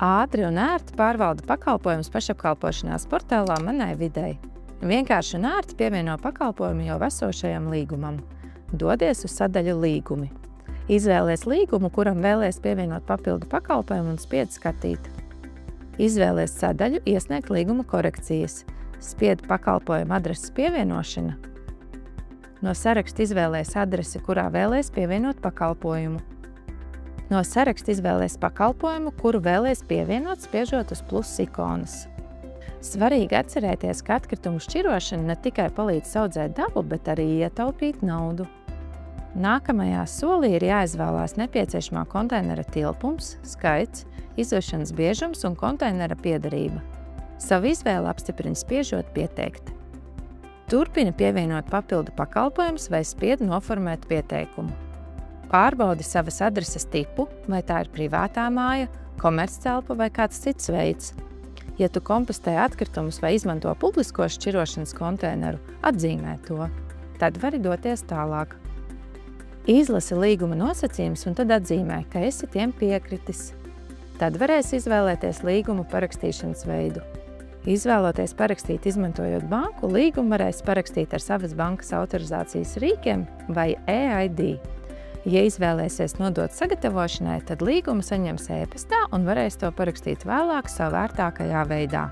Ātri un ērti pārvalda pakalpojumus pašapkalpošanās portālā Manai videi. Vienkārši un ērti pievieno pakalpojumu jau esošajam līgumam. Dodies uz sadaļu Līgumi. Izvēlies līgumu, kuram vēlies pievienot papildu pakalpojumu un spied Skatīt. Izvēlies sadaļu Iesniegt līguma korekcijas. Spied Pakalpojuma adreses pievienošana. No saraksta izvēlies adresi, kurā vēlies pievienot pakalpojumu. No saraksta izvēlies pakalpojumu, kuru vēlies pievienot, spiežot uz plus ikonas. Svarīgi atcerēties, ka atkritumu šķirošana ne tikai palīdz audzēt dabu, bet arī ietaupīt naudu. Nākamajā solī ir jāizvēlās nepieciešamā konteinera tilpums, skaits, izvešanas biežums un konteinera piederība. Savu izvēli apstiprina spiežot Pieteikt. Turpini pievienot papildu pakalpojumus vai spied Noformēt pieteikumu. Pārbaudi savas adreses tipu, vai tā ir privātā māja, komerctelpa vai kāds cits veids. Ja tu kompostē atkritumus vai izmanto publisko šķirošanas konteineru, atzīmē to. Tad vari doties tālāk. Izlasi līguma nosacījumus un tad atzīmē, ka esi tiem piekritis. Tad varēsi izvēlēties līguma parakstīšanas veidu. Izvēloties parakstīt izmantojot banku, līgumu varēs parakstīt ar savas bankas autorizācijas rīkiem vai e-ID. Ja izvēlēsies nodot sagatavošanai, tad līgumu saņems e-pastā un varēs to parakstīt vēlāk savā vērtākajā veidā.